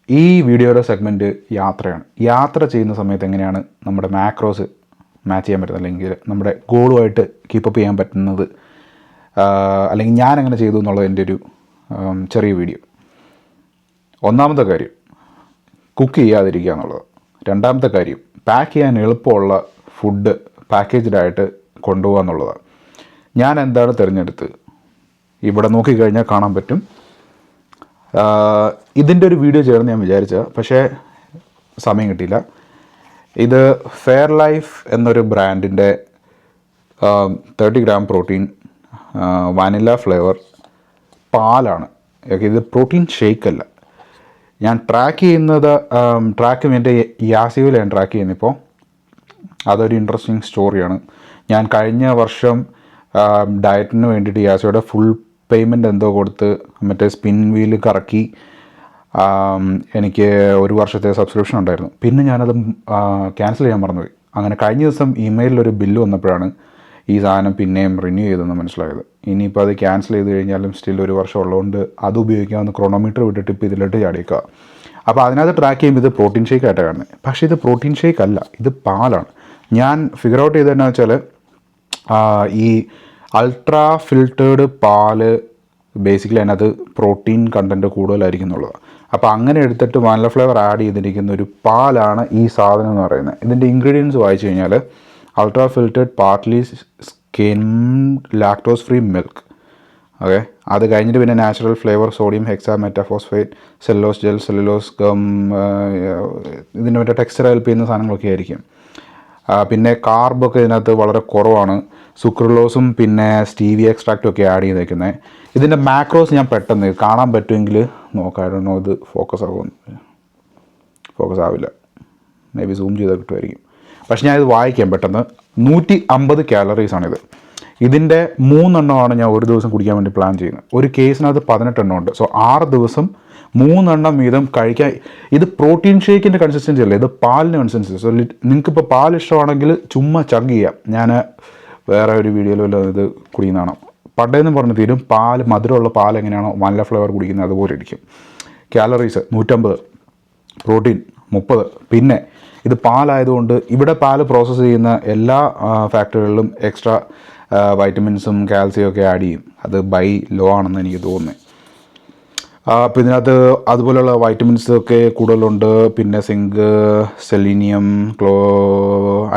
ഈ വീഡിയോയുടെ സെഗ്മെൻറ്റ് യാത്രയാണ്. യാത്ര ചെയ്യുന്ന സമയത്ത് എങ്ങനെയാണ് നമ്മുടെ മാക്രോസ് മാച്ച് ചെയ്യാൻ പറ്റുന്നത്, അല്ലെങ്കിൽ നമ്മുടെ ഗോളുമായിട്ട് കീപ്പപ്പ് ചെയ്യാൻ പറ്റുന്നത്, അല്ലെങ്കിൽ ഞാൻ എങ്ങനെ ചെയ്തു എന്നുള്ളത് എൻ്റെ ഒരു ചെറിയ വീഡിയോ. ഒന്നാമത്തെ കാര്യം കുക്ക് ചെയ്യാതിരിക്കുക എന്നുള്ളത്. രണ്ടാമത്തെ കാര്യം പാക്ക് ചെയ്യാൻ എളുപ്പമുള്ള ഫുഡ് പാക്കേജ്ഡായിട്ട് കൊണ്ടുപോകുക എന്നുള്ളതാണ്. ഞാൻ എന്താണ് തിരഞ്ഞെടുത്ത് ഇവിടെ നോക്കിക്കഴിഞ്ഞാൽ കാണാൻ പറ്റും. ഇതിൻ്റെ ഒരു വീഡിയോ ചേർന്ന് ഞാൻ വിചാരിച്ച, പക്ഷേ സമയം കിട്ടിയില്ല. ഇത് ഫെയർ ലൈഫ് എന്നൊരു ബ്രാൻഡിൻ്റെ 30 ഗ്രാം പ്രോട്ടീൻ വാനില ഫ്ലേവർ പാലാണ്. ഇത് പ്രോട്ടീൻ ഷേക്ക് അല്ല. ഞാൻ ട്രാക്ക് ചെയ്യുന്നത് എൻ്റെ യാസിയോയിലാണ് ട്രാക്ക് ചെയ്യുന്നത്. അതൊരു ഇൻട്രസ്റ്റിംഗ് സ്റ്റോറിയാണ്. ഞാൻ കഴിഞ്ഞ വർഷം ഡയറ്റിന് വേണ്ടിയിട്ട് യാസിയോയുടെ ഫുൾ പേയ്മെൻറ്റ് എന്തോ കൊടുത്ത് മറ്റേ സ്പിൻ വീല് കറക്കി എനിക്ക് 1 വർഷത്തെ സബ്സ്ക്രിപ്ഷൻ ഉണ്ടായിരുന്നു. പിന്നെ ഞാനത് ക്യാൻസൽ ചെയ്യാൻ മറന്നുപോയി. അങ്ങനെ കഴിഞ്ഞ ദിവസം ഇമെയിലൊരു ബില്ല് വന്നപ്പോഴാണ് ഈ സാധനം പിന്നെയും റിന്യൂ ചെയ്തെന്ന് മനസ്സിലായത്. ഇനിയിപ്പോൾ അത് ക്യാൻസൽ ചെയ്ത് കഴിഞ്ഞാലും സ്റ്റിൽ 1 വർഷം ഉള്ളതുകൊണ്ട് അത് ഉപയോഗിക്കാവുന്ന ക്രോണോമീറ്റർ വിട്ടിട്ട് ഇപ്പോൾ ഇതിലോട്ട് ചാടിയേക്കുക. അപ്പോൾ അതിനകത്ത് ട്രാക്ക് ചെയ്യുമ്പോൾ ഇത് പ്രോട്ടീൻ ഷേക്ക് ആയിട്ടാണ് കാണുന്നത്. പക്ഷേ ഇത് പ്രോട്ടീൻ ഷേക്ക് അല്ല, ഇത് പാലാണ്. ഞാൻ ഫിഗർ ഔട്ട് ചെയ്തതെന്നു വെച്ചാൽ ഈ അൾട്രാ ഫിൽറ്റേർഡ് പാല് ബേസിക്കലി അതിനകത്ത് പ്രോട്ടീൻ കണ്ടൻറ്റ് കൂടുതലായിരിക്കും എന്നുള്ളതാണ്. അപ്പോൾ അങ്ങനെ എടുത്തിട്ട് വാനില ഫ്ലേവർ ആഡ് ചെയ്തിരിക്കുന്ന ഒരു പാലാണ് ഈ സാധനം എന്ന് പറയുന്നത്. ഇതിൻ്റെ ഇൻഗ്രീഡിയൻസ് വായിച്ചു കഴിഞ്ഞാൽ ultra filtered partly skimmed lactose free milk, okay. അത് കഴിഞ്ഞിട്ട് പിന്നെ natural flavour, sodium hexametaphosphate, cellulose gel, cellulose gum, ഇതിൻ്റെ മറ്റേ ടെക്സ്ചർ ഹെൽപ്പ് ചെയ്യുന്ന സാധനങ്ങളൊക്കെ ആയിരിക്കും. പിന്നെ കാർബൊക്കെ ഇതിനകത്ത് വളരെ കുറവാണ്. സുക്രലോസും പിന്നെ സ്റ്റീവിയ എക്സ്ട്രാക്റ്റും ഒക്കെ ആഡ് ചെയ്തേക്കുന്നത്. ഇതിൻ്റെ മാക്രോസ് ഞാൻ പെട്ടെന്ന് കാണാൻ പറ്റുമെങ്കിൽ നോക്കാമായിരുന്നു. ഇത് ഫോക്കസ് ആവില്ല, മേ ബി സൂം ചെയ്താൽ കിട്ടുമായിരിക്കും. പക്ഷെ ഞാൻ ഇത് വായിക്കാം പെട്ടെന്ന്. 150 കാലറീസാണിത്. ഇതിൻ്റെ 3 എണ്ണമാണ് ഞാൻ ഒരു ദിവസം കുടിക്കാൻ വേണ്ടി പ്ലാൻ ചെയ്യുന്നത്. ഒരു കേസിനകത്ത് 18 എണ്ണം ഉണ്ട്. സോ 6 ദിവസം 3 എണ്ണം വീതം കഴിക്കാൻ. ഇത് പ്രോട്ടീൻ ഷേക്കിൻ്റെ കൺസിസ്റ്റൻസി അല്ല, ഇത് പാലിൻ്റെ കൺസിസ്റ്റൻസി. സോ നിങ്ങൾക്കിപ്പോൾ പാൽ ഇഷ്ടമാണെങ്കിൽ ചുമ്മാ ചഗ് ചെയ്യാം. ഞാൻ വേറെ ഒരു വീഡിയോയിലോ ഇത് കുടിക്കുന്നതാണ്. പണ്ടേന്ന് പറഞ്ഞ് തീരും. പാൽ, മധുരമുള്ള പാൽ എങ്ങനെയാണോ വാനില ഫ്ലേവർ കുടിക്കുന്നത് അതുപോലെ ഇരിക്കും. Calories 150, protein 30. പിന്നെ ഇത് പാലായതുകൊണ്ട് ഇവിടെ പാൽ പ്രോസസ്സ് ചെയ്യുന്ന എല്ലാ ഫാക്ടറികളിലും എക്സ്ട്രാ വൈറ്റമിൻസും കാൽസ്യം ഒക്കെ ആഡ് ചെയ്യും. അത് ബൈ ലോ ആണെന്ന് എനിക്ക് തോന്നുന്നത്. അപ്പോൾ ഇതിനകത്ത് അതുപോലെയുള്ള വൈറ്റമിൻസ് ഒക്കെ കൂടുതലുണ്ട്. പിന്നെ സിങ്ക്, സെലീനിയം,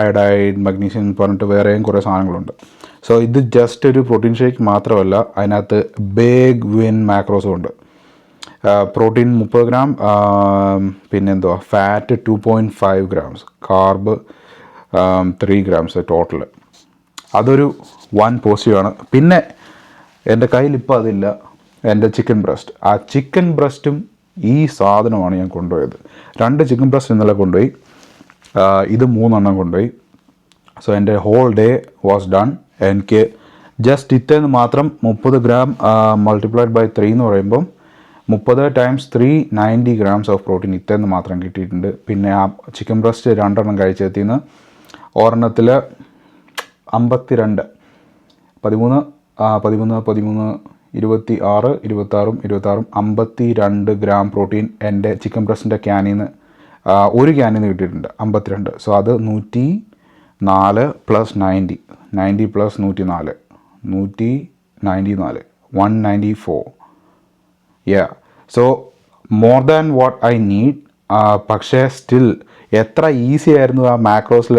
അയഡൈഡ്, മഗ്നീഷ്യം പറഞ്ഞിട്ട് വേറെയും കുറേ സാധനങ്ങളുണ്ട്. സോ ഇത് ജസ്റ്റ് ഒരു പ്രോട്ടീൻ ഷേക്ക് മാത്രമല്ല, അതിനകത്ത് ബിഗ് വിൻ മാക്രോസും ഉണ്ട്. പ്രോട്ടീൻ 30 ഗ്രാം, പിന്നെന്തോ fat 2.5 grams, carb 3 grams total. അതൊരു വൺ പോസിറ്റീവാണ്. പിന്നെ എൻ്റെ കയ്യിലിപ്പോൾ അതില്ല, എൻ്റെ ചിക്കൻ ബ്രസ്റ്റ്. ആ ചിക്കൻ ബ്രസ്റ്റും ഈ സാധനമാണ് ഞാൻ കൊണ്ടുപോയത്. 2 ചിക്കൻ ബ്രസ്റ്റ് ഇന്നലെ കൊണ്ടുപോയി, ഇത് 3 എണ്ണം കൊണ്ടുപോയി. സോ എൻ്റെ ഹോൾ ഡേ വാസ് ഡൺ. എനിക്ക് ജസ്റ്റ് ഇറ്റേന്ന് മാത്രം 30 ഗ്രാം മൾട്ടിപ്ലൈഡ് ബൈ 3 എന്ന് പറയുമ്പം 30 × 3 90 ഗ്രാംസ് ഓഫ് പ്രോട്ടീൻ ഇറ്റേന്ന് മാത്രം കിട്ടിയിട്ടുണ്ട്. പിന്നെ ആ ചിക്കൻ ബ്രസ്റ്റ് 2 എണ്ണം കഴിച്ചെത്തിന്ന് ഒരെണ്ണത്തിൽ 52 13 26 52 ഗ്രാം പ്രോട്ടീൻ എൻ്റെ ചിക്കൻ ബ്രസ്റ്റിൻ്റെ ക്യാനിന്ന് ഒരു ക്യാനിന്ന് കിട്ടിയിട്ടുണ്ട്. 52. സോ അത് 104 + 90 + 104 194 194. So more than what I need. പക്ഷേ സ്റ്റിൽ എത്ര ഈസി ആയിരുന്നു ആ മാക്രോസിൽ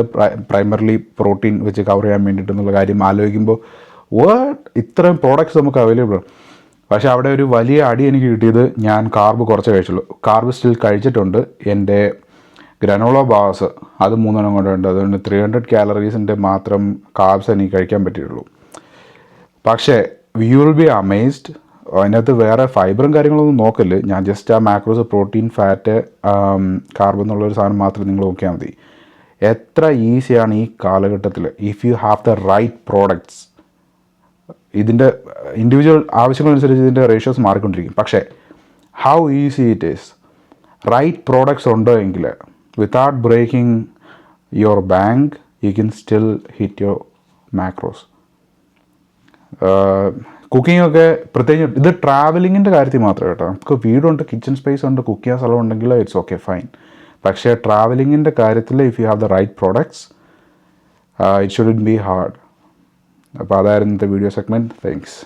പ്രൈമറിലി പ്രോട്ടീൻ വെച്ച് കവർ ചെയ്യാൻ വേണ്ടിയിട്ടെന്നുള്ള കാര്യം ആലോചിക്കുമ്പോൾ ഇത്രയും പ്രോഡക്റ്റ്സ് നമുക്ക് അവൈലബിൾ. പക്ഷേ അവിടെ ഒരു വലിയ അടി എനിക്ക് കിട്ടിയത്, ഞാൻ കാർബ് കുറച്ച് കഴിച്ചുള്ളൂ. കാർബ് സ്റ്റിൽ കഴിച്ചിട്ടുണ്ട്. എൻ്റെ ഗ്രനോള ബാസ് അത് 3 എണ്ണം കൊണ്ടുണ്ട്. അതുകൊണ്ട് 300 കാലറീസിൻ്റെ മാത്രം കാർബ്സ് എനിക്ക് കഴിക്കാൻ പറ്റിയിട്ടുള്ളൂ. പക്ഷേ യു വിൽ ബി അമേസ്ഡ്. അതിനകത്ത് വേറെ ഫൈബറും കാര്യങ്ങളൊന്നും നോക്കല്. ഞാൻ ജസ്റ്റ് ആ മാക്രോസ്, പ്രോട്ടീൻ, ഫാറ്റ്, കാർബ് എന്നുള്ളൊരു സാധനം മാത്രം നിങ്ങൾ നോക്കിയാൽ മതി. എത്ര ഈസിയാണ് ഈ കാലഘട്ടത്തിൽ, if you have the right products. ഇതിൻ്റെ ഇൻഡിവിജ്വൽ ആവശ്യങ്ങളനുസരിച്ച് ഇതിൻ്റെ റേഷ്യോസ് മാറിക്കൊണ്ടിരിക്കും. പക്ഷേ how easy it is. Right products ഉണ്ടോ എങ്കിൽ without breaking your bank you can still hit your macros. Cooking ഒക്കെ പ്രത്യേകിച്ച് ഇത് ട്രാവലിങ്ങിൻ്റെ കാര്യത്തിൽ മാത്രമേ കേട്ടോ. നമുക്ക് വീടുണ്ട്, കിച്ചൺ സ്പേസ് ഉണ്ട്, കുക്ക് ചെയ്യാൻ സ്ഥലം ഉണ്ടെങ്കിൽ ഇറ്റ്സ് ഓക്കെ ഫൈൻ. പക്ഷേ ട്രാവലിങ്ങിൻ്റെ കാര്യത്തിൽ if you have the right products it shouldn't be hard. അപ്പോൾ അതായിരുന്നു ഇന്നത്തെ വീഡിയോ സെഗ്മെൻറ്റ്. താങ്ക്സ്.